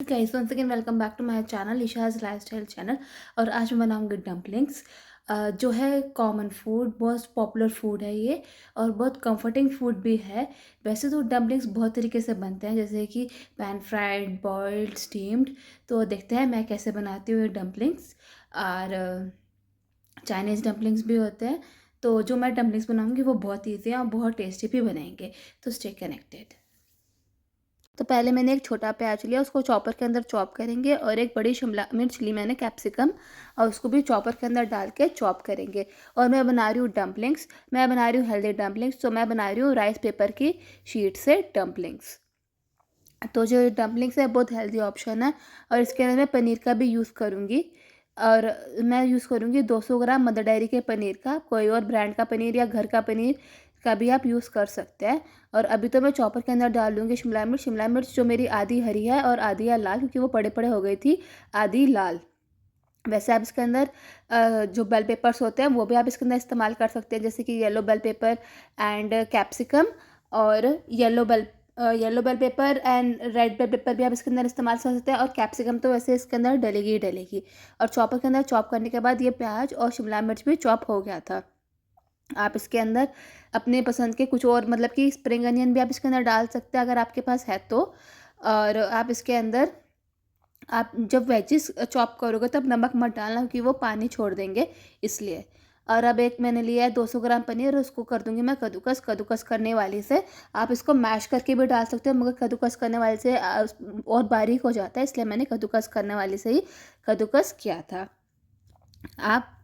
Guys once again welcome back to my channel Isha's lifestyle channel. और आज मैं बनाऊंगी डम्पलिंग्स, जो है कॉमन फूड, बहुत पॉपुलर फूड है ये और बहुत कंफर्टिंग फूड भी है। वैसे तो डम्पलिंग्स बहुत तरीके से बनते हैं, जैसे कि पैन फ्राइड, बॉइल्ड, स्टीम्ड। तो देखते हैं मैं कैसे बनाती हूँ ये डम्पलिंग्स। और चाइनीज़ डम्पलिंग्स भी होते हैं। तो जो मैं डम्पलिंग्स बनाऊंगी वो बहुत ईजी है और बहुत टेस्टी भी बनेंगे। तो स्टे कनेक्टेड। तो पहले मैंने एक छोटा प्याज लिया, उसको चॉपर के अंदर चॉप करेंगे, और एक बड़ी शिमला मिर्च ली मैंने, कैप्सिकम, और उसको भी चॉपर के अंदर डाल के चॉप करेंगे। और मैं बना रही हूँ डम्पलिंग्स, मैं बना रही हूँ हेल्दी डम्पलिंग्स। तो मैं बना रही हूँ राइस पेपर की शीट से डम्पलिंग्स। तो जो डम्पलिंग्स है बहुत हेल्दी ऑप्शन है। और इसके अंदर मैं पनीर का भी यूज़ करूँगी। और मैं यूज़ करूँगी 200 ग्राम मदर डेयरी के पनीर का। कोई और ब्रांड का पनीर या घर का पनीर का भी आप यूज़ कर सकते हैं। और अभी तो मैं चॉपर के अंदर डाल लूँगी शिमला मिर्च जो मेरी आधी हरी है और आधी है लाल, क्योंकि वो पड़े पड़े हो गई थी, आधी लाल। वैसे आप इसके अंदर जो बेल पेपर्स होते हैं वो भी आप इसके अंदर इस्तेमाल कर सकते हैं, जैसे कि yellow bell pepper and capsicum. और yellow bell pepper and red bell pepper भी आप इसके अंदर इस्तेमाल कर सकते हैं। और कैप्सिकम तो वैसे इसके अंदर डलेगी ही डलेगी। और चॉपर के अंदर चॉप करने के बाद ये प्याज और शिमला मिर्च भी चॉप हो गया था। आप इसके अंदर अपने पसंद के कुछ और, मतलब कि स्प्रिंग अनियन भी आप इसके अंदर डाल सकते हैं अगर आपके पास है तो। और आप इसके अंदर, आप जब वेजिस चॉप करोगे तब नमक मत डालना, क्योंकि वो पानी छोड़ देंगे, इसलिए। और अब एक मैंने लिया है 200 ग्राम पनीर, और उसको कर दूंगी मैं कद्दूकस। कद्दूकस करने वाली से आप इसको मैश करके भी डाल सकते हो, मगर कद्दूकस करने वाले से और बारीक हो जाता है, इसलिए मैंने कद्दूकस करने वाली से ही कद्दूकस किया था। आप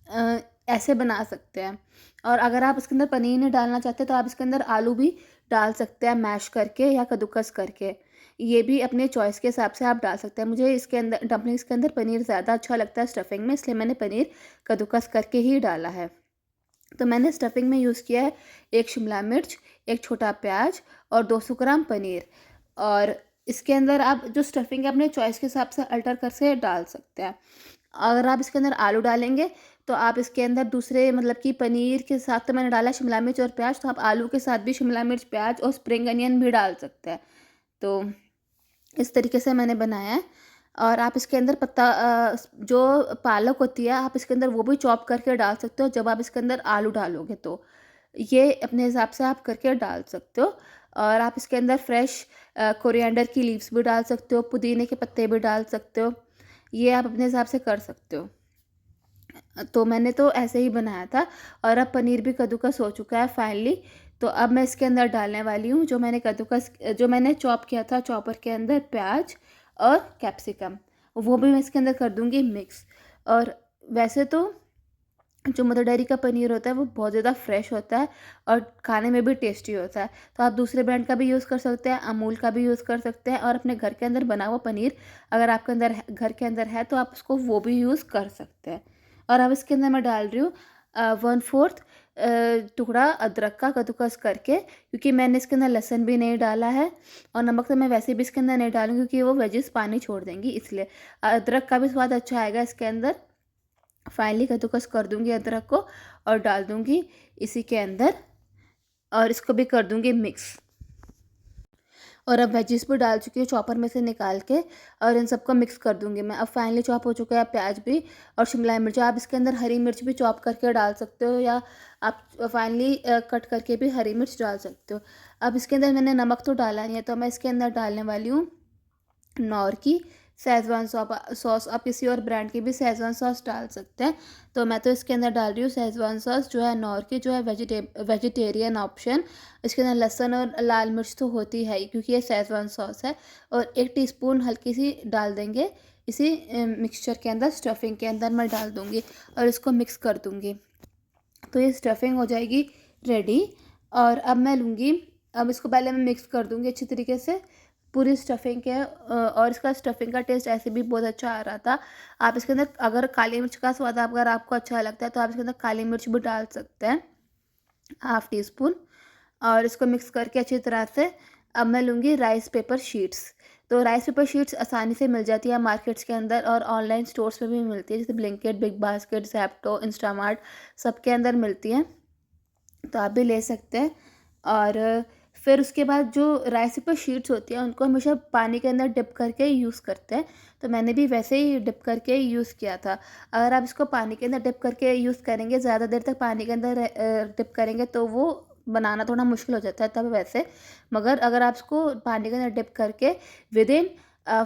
अ, ऐसे बना सकते हैं। और अगर आप इसके अंदर पनीर नहीं डालना चाहते तो आप इसके अंदर आलू भी डाल सकते हैं, मैश करके या कद्दूकस करके। ये भी अपने चॉइस के हिसाब से आप डाल सकते हैं। मुझे इसके अंदर डम्पलिंग्स के अंदर पनीर ज़्यादा अच्छा लगता है स्टफिंग में, इसलिए मैंने पनीर कद्दूकस करके ही डाला है। तो मैंने स्टफिंग में यूज़ किया है एक शिमला मिर्च, एक छोटा प्याज और 200 ग्राम पनीर। और इसके अंदर आप जो स्टफिंग है अपने चॉइस के हिसाब से अल्टर कर से डाल सकते हैं। अगर आप इसके अंदर आलू डालेंगे तो आप इसके अंदर दूसरे, मतलब कि पनीर के साथ तो मैंने डाला शिमला मिर्च और प्याज, तो आप आलू के साथ भी शिमला मिर्च, प्याज और स्प्रिंग अनियन भी डाल सकते हैं। तो इस तरीके से मैंने बनाया है। और आप इसके अंदर जो पालक होती है आप इसके अंदर वो भी चॉप करके डाल सकते हो जब आप इसके अंदर आलू डालोगे। तो ये अपने हिसाब से आप करके डाल सकते हो। और आप इसके अंदर फ्रेश कोरिएंडर की लीव्स भी डाल सकते हो, पुदीने के पत्ते भी डाल सकते हो। ये आप अपने हिसाब से कर सकते हो। तो मैंने तो ऐसे ही बनाया था। और अब पनीर भी कद्दूकस हो चुका है फाइनली। तो अब मैं इसके अंदर डालने वाली हूँ जो मैंने चॉप किया था चॉपर के अंदर, प्याज और कैप्सिकम, वो भी मैं इसके अंदर कर दूँगी मिक्स। और वैसे तो जो मदर डेयरी का पनीर होता है वो बहुत ज़्यादा फ्रेश होता है और खाने में भी टेस्टी होता है। तो आप दूसरे ब्रांड का भी यूज़ कर सकते हैं, अमूल का भी यूज़ कर सकते हैं, और अपने घर के अंदर बना हुआ पनीर अगर आपके अंदर घर के अंदर है तो आप उसको वो भी यूज़ कर सकते हैं। और अब इसके अंदर मैं डाल रही हूँ 1/4 टुकड़ा अदरक का कद्दूकस करके, क्योंकि मैंने इसके अंदर लहसुन भी नहीं डाला है। और नमक तो मैं वैसे भी इसके अंदर नहीं डालूंगी, क्योंकि वो वेजिस पानी छोड़ देंगी, इसलिए अदरक का भी स्वाद अच्छा आएगा इसके अंदर। फाइनली कद्दूकस कर दूंगी अदरक को और डाल दूंगी इसी के अंदर, और इसको भी कर दूंगी मिक्स। और अब वेजिस भी डाल चुकी हूँ चॉपर में से निकाल के, और इन सबको मिक्स कर दूंगी मैं। अब फाइनली चॉप हो चुका है प्याज भी और शिमला मिर्च। आप इसके अंदर हरी मिर्च भी चॉप करके डाल सकते हो, या आप फाइनली कट करके भी हरी मिर्च डाल सकते हो। अब इसके अंदर मैंने नमक तो डाला नहीं है, तो मैं इसके अंदर डालने वाली हूँ नॉर की शेज़वान सॉस। आप किसी और ब्रांड की भी शेज़वान सॉस डाल सकते हैं। तो मैं तो इसके अंदर डाल रही हूँ शेज़वान सॉस, जो है नॉर की, जो है वेजिटेरियन ऑप्शन। इसके अंदर लहसुन और लाल मिर्च तो होती है ही, क्योंकि ये शेज़वान सॉस है। और 1 टीस्पून हल्की सी डाल देंगे इसी मिक्सचर के अंदर, स्टफिंग के अंदर मैं डाल दूँगी और इसको मिक्स कर दूँगी। तो ये स्टफिंग हो जाएगी रेडी। और अब मैं लूँगी, अब इसको पहले मैं मिक्स कर दूँगी अच्छी तरीके से पूरी स्टफिंग के। और इसका स्टफिंग का टेस्ट ऐसे भी बहुत अच्छा आ रहा था। आप इसके अंदर अगर काली मिर्च का स्वाद अगर आपको अच्छा लगता है तो आप इसके अंदर काली मिर्च भी डाल सकते हैं, 1/2 टीस्पून। और इसको मिक्स करके अच्छी तरह से अब मैं लूँगी राइस पेपर शीट्स। तो राइस पेपर शीट्स आसानी से मिल जाती है मार्केट्स के अंदर, और ऑनलाइन स्टोर्स में भी मिलती है, जैसे Blinkit, big basket, Zepto, Instamart, सबके अंदर मिलती हैं। तो आप भी ले सकते हैं। और फिर उसके बाद जो राइस पेपर शीट्स होती हैं उनको हमेशा पानी के अंदर डिप करके यूज़ करते हैं, तो मैंने भी वैसे ही डिप करके यूज़ किया था। अगर आप इसको पानी के अंदर डिप करके यूज़ करेंगे, ज़्यादा देर तक पानी के अंदर डिप करेंगे तो वो बनाना थोड़ा मुश्किल हो जाता है तब वैसे। मगर अगर आप इसको पानी के अंदर डिप करके विदिन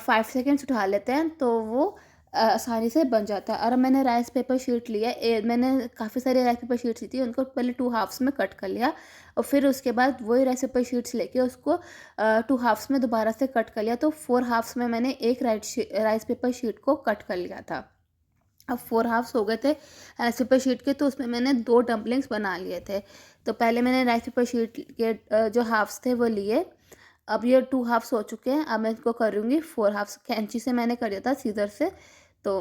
5 सेकंड्स उठा लेते हैं तो वो आसानी से बन जाता है। और अब मैंने राइस पेपर शीट लिया, मैंने काफ़ी सारी राइस पेपर शीट्स ली थी, उनको पहले 2 हाफ्स में कट कर लिया और फिर उसके बाद वही राइस पेपर शीट्स लेके उसको 2 हाफ्स में दोबारा से कट कर लिया, तो 4 हाफ्स में मैंने एक राइस पेपर शीट को कट कर लिया था। अब 4 हाफ्स हो गए थे राइस पेपर शीट के, तो उसमें मैंने 2 डम्पलिंग्स बना लिए थे। तो पहले मैंने राइस पेपर शीट के जो हाफ्स थे वो लिए। अब ये 2 हाफ्स हो चुके हैं, अब मैं इसको करूँगी 4 हाफ्स। कैंची से मैंने कर दिया था, सीज़र से, तो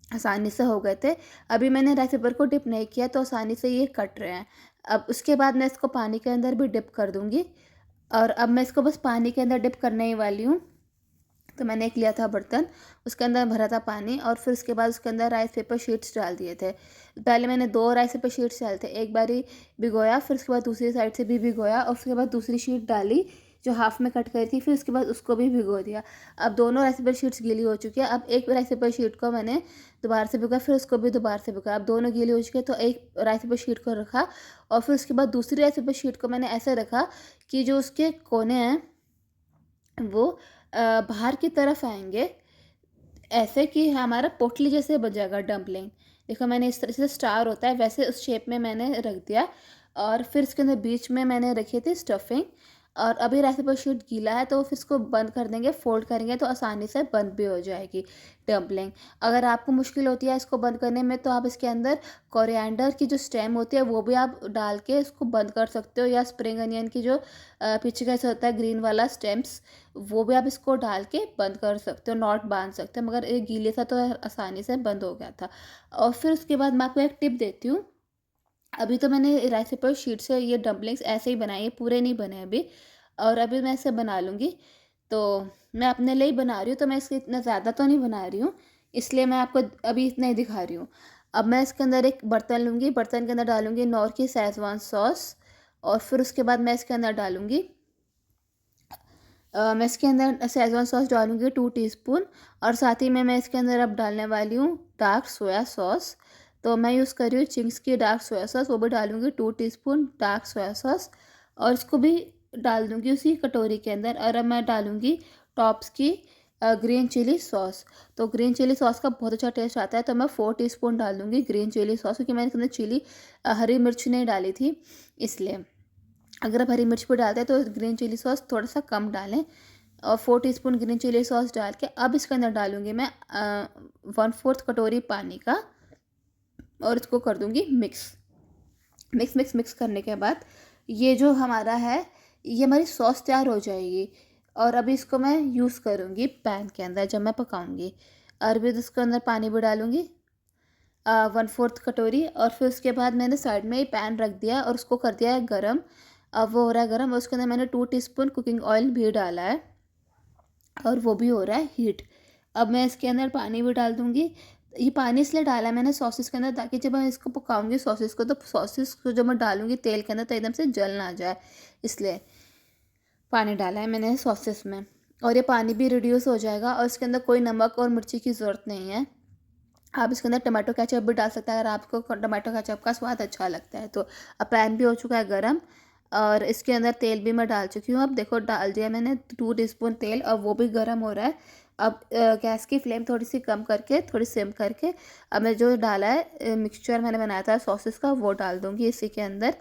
आसानी से हो गए थे। अभी मैंने राइस पेपर को डिप नहीं किया तो आसानी से ये कट रहे हैं। अब उसके बाद मैं इसको पानी के अंदर भी डिप कर दूँगी और अब मैं इसको बस पानी के अंदर डिप करने ही वाली हूँ। तो मैंने एक लिया था बर्तन, उसके अंदर भरा था पानी और फिर उसके बाद उसके अंदर राइस पेपर शीट्स डाल दिए थे। पहले मैंने 2 राइस पेपर शीट्स डाले थे, एक बारी भिगोया, फिर उसके बाद दूसरी साइड से भी भिगोया और उसके बाद दूसरी शीट डाली जो हाफ में कट करी थी, फिर उसके बाद उसको भी भिगो दिया। अब दोनों राइस पेपर शीट्स गीली हो चुकी है। अब एक राइस पेपर शीट को मैंने दोबारा से भिगोया, फिर उसको भी दोबारा से भिगोया। अब दोनों गीली हो चुकी है तो एक राइस पेपर शीट को रखा और फिर उसके बाद दूसरी राइस पेपर शीट को मैंने ऐसे रखा कि जो उसके कोने हैं वो बाहर की तरफ आएँगे, ऐसे कि हमारा पोटली जैसे बन जाएगा डम्पलिंग। देखो मैंने इस तरह से स्टार होता है वैसे उस शेप में मैंने रख दिया और फिर इसके अंदर बीच में मैंने रखी थी स्टफिंग। और अभी राइस पेपर शीट गीला है तो फिर इसको बंद कर देंगे, फोल्ड करेंगे तो आसानी से बंद भी हो जाएगी डम्पलिंग। अगर आपको मुश्किल होती है इसको बंद करने में तो आप इसके अंदर कोरिएंडर की जो स्टेम होती है वो भी आप डाल के इसको बंद कर सकते हो, या स्प्रिंग अनियन की जो पीछे का होता है ग्रीन वाला स्टेम्स, वो भी आप इसको डाल के बंद कर सकते हो, नॉट बांध सकते हो। मगर ये गीले था तो आसानी से बंद हो गया था। और फिर उसके बाद मैं आपको एक टिप देती हूँ। अभी तो मैंने राइस पेपर शीट से ये डम्पलिंग्स ऐसे ही बनाए हैं, पूरे नहीं बने अभी। और अभी मैं इसे बना लूँगी। तो मैं अपने लिए ही बना रही हूँ तो मैं इसके इतना ज़्यादा तो नहीं बना रही हूँ, इसलिए मैं आपको अभी इतना ही दिखा रही हूँ। अब मैं इसके अंदर एक बर्तन लूँगी, बर्तन के अंदर डालूँगी नॉर की शेज़वान सॉस और फिर उसके बाद मैं इसके अंदर डालूँगी मैं इसके अंदर शेज़वान सॉस डालूँगी 2 टीस्पून और साथ ही में मैं इसके अंदर अब डालने वाली हूँ डार्क सोया सॉस। तो मैं यूज़ कर रही हूँ चिंग्स की डार्क सोया सॉस, वो भी डालूँगी 2 टीस्पून डार्क सोया सॉस और इसको भी डाल दूँगी उसी कटोरी के अंदर। और अब मैं डालूँगी टॉप्स की ग्रीन चिली सॉस। तो ग्रीन चिली सॉस का बहुत अच्छा टेस्ट आता है, तो मैं 4 टीस्पून डाल दूँगी ग्रीन चिली सॉस, क्योंकि मैंने इसके अंदर चिली हरी मिर्च नहीं डाली थी इसलिए। अगर आप हरी मिर्च भी डालते हैं तो ग्रीन चिली सॉस थोड़ा सा कम डालें। और 4 टीस्पून ग्रीन चिली सॉस डाल के अब इसके अंदर डालूँगी मैं 1/4 कटोरी पानी का और इसको कर दूँगी मिक्स। मिक्स मिक्स मिक्स करने के बाद ये जो हमारा है, ये हमारी सॉस तैयार हो जाएगी। और अभी इसको मैं यूज़ करूँगी पैन के अंदर जब मैं पकाऊँगी। और फिर इसके अंदर पानी भी डालूँगी 1/4 कटोरी और फिर उसके बाद मैंने साइड में ही पैन रख दिया और उसको कर दिया है गरम। अब वो हो रहा है गरम और उसके अंदर मैंने 2 टीस्पून कुकिंग ऑयल भी डाला है और वो भी हो रहा है हीट। अब मैं इसके अंदर पानी भी डाल दूँगी। ये पानी इसलिए डाला है मैंने सॉसेस के अंदर ताकि जब मैं इसको पकाऊँगी सॉसेस को, तो सॉसेस को जब मैं डालूँगी तेल के अंदर तो एकदम से जल ना जाए, इसलिए पानी डाला है मैंने सॉसेस में। और ये पानी भी रिड्यूस हो जाएगा और इसके अंदर कोई नमक और मिर्ची की ज़रूरत नहीं है। आप इसके अंदर टमाटो केचप भी डाल सकते हैं अगर आपको टमाटो केचप का स्वाद अच्छा लगता है तो। अब पैन भी हो चुका है गरम और इसके अंदर तेल भी मैं डाल चुकी हूँ। अब देखो डाल दिया मैंने 2 टीस्पून तेल और वो भी गरम हो रहा है। अब गैस की फ्लेम थोड़ी सी कम करके, थोड़ी सिम करके, अब मैं जो डाला है मिक्सचर मैंने बनाया था सॉसेस का वो डाल दूँगी इसी के अंदर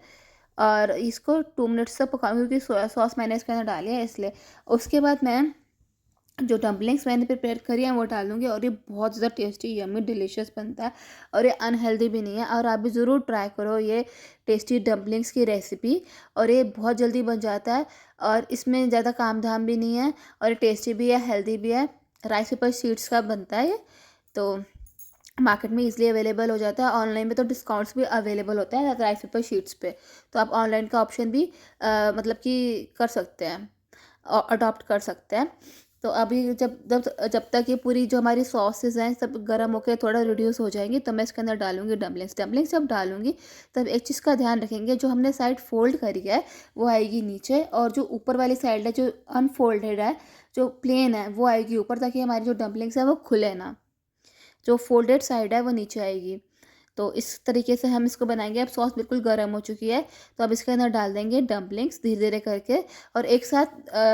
और इसको 2 मिनट्स तक पकाऊँगी, क्योंकि सोया सॉस मैंने इसके अंदर डाली है इसलिए। उसके बाद मैं जो डम्पलिंग्स मैंने प्रिपेयर करी हैं वो डाल दूँगी और ये बहुत ज़्यादा टेस्टी यम्मी डिलीशियस बनता है और ये अनहेल्दी भी नहीं है। और आप भी ज़रूर ट्राई करो ये टेस्टी डम्पलिंग्स की रेसिपी। और ये बहुत जल्दी बन जाता है और इसमें ज़्यादा काम धाम भी नहीं है और ये टेस्टी भी है, हेल्दी भी है। राइस पेपर शीट्स का बनता है ये, तो मार्केट में ईज़िली अवेलेबल हो जाता है। ऑनलाइन में तो डिस्काउंट्स भी अवेलेबल होता है राइस पेपर शीट्स पे, तो आप ऑनलाइन का ऑप्शन भी मतलब कि कर सकते हैं, अडॉप्ट कर सकते हैं। तो अभी जब जब जब तक ये पूरी जो हमारी सॉसेज़ हैं सब गर्म होकर थोड़ा रिड्यूस हो जाएंगी, तो मैं इसके अंदर डालूँगी डम्पलिंग्स। डम्पलिंग्स जब डालूँगी तब एक चीज़ का ध्यान रखेंगे, जो हमने साइड फ़ोल्ड करी है वो आएगी नीचे, और जो ऊपर वाली साइड है जो अनफ़ोल्डेड है, जो प्लेन है, वो आएगी ऊपर, ताकि हमारी जो डम्पलिंग्स है वो खुले ना। जो फ़ोल्डेड साइड है वो नीचे आएगी। तो इस तरीके से हम इसको बनाएंगे। अब सॉस बिल्कुल गर्म हो चुकी है, तो अब इसके अंदर डाल देंगे डम्पलिंग्स धीरे-धीरे करके, और एक साथ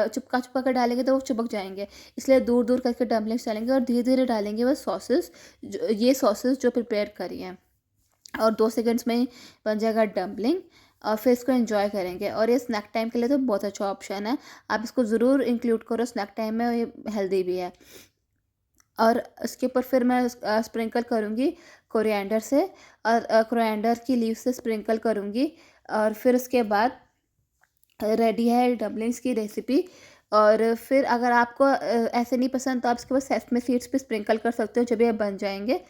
चिपका-चिपका कर डालेंगे तो वो चिपक जाएँगे। इसलिए दूर-दूर करके डम्पलिंग्स डालेंगे और धीरे-धीरे डालेंगे वो सॉसेस, ये सॉसेस जो प्रिपेयर करी हैं, और 2 सेकंड्स में ही बन जाएगा डम्पलिंग, और फिर इसको एंजॉय करेंगे। और ये स्नैक टाइम के लिए तो बहुत अच्छा ऑप्शन है। आप इसको ज़रूर इंक्लूड करो स्नैक टाइम में, और ये हेल्दी भी है। और उसके ऊपर फिर मैं स्प्रिंकल करूँगी कोरिएंडर से, और कोरिएंडर की लीव से स्प्रिंकल करूँगी। और फिर उसके बाद रेडी है डम्पलिंग्स की रेसिपी। और फिर अगर आपको ऐसे नहीं पसंद, तो आप इसके बाद सेसमे सीड्स भी स्प्रिंकल कर सकते हो जब ये बन जाएंगे।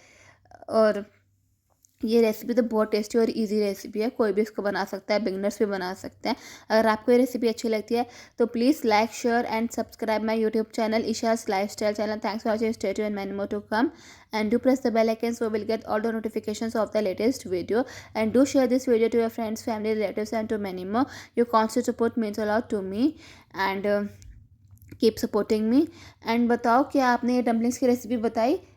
और ये रेसिपी तो बहुत टेस्टी और इजी रेसिपी है, कोई भी इसको बना सकता है, बिगिनर्स भी बना सकते हैं। अगर आपको ये रेसिपी अच्छी लगती है तो please like, share and subscribe my YouTube channel Isha's lifestyle channel. Thanks for watching, stay tuned, many more to come, and do press the bell icon so you will get all the notifications of the latest video, and do share this video to your friends, family, relatives and to many more. Your constant support means a lot to me, and keep supporting me. And बताओ, क्या आपने ये dumplings की recipe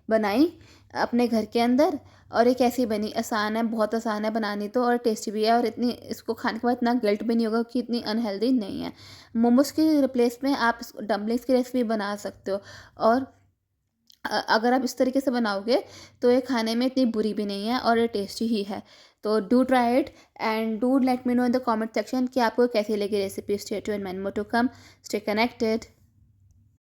बनाई अपने घर के अंदर, और ये कैसी बनी? आसान है, बहुत आसान है बनानी तो, और टेस्टी भी है, और इतनी इसको खाने के बाद इतना गिल्ट भी नहीं होगा कि इतनी अनहेल्दी नहीं है। मोमोज़ के रिप्लेस में आप डम्पलिंग्स की रेसिपी बना सकते हो। और अगर आप इस तरीके से बनाओगे तो ये खाने में इतनी बुरी भी नहीं है, और ये टेस्टी ही है। तो do try it, and do let me know in the comment section कि आपको कैसी लगी recipe. Stay tuned, many more to come, stay connected।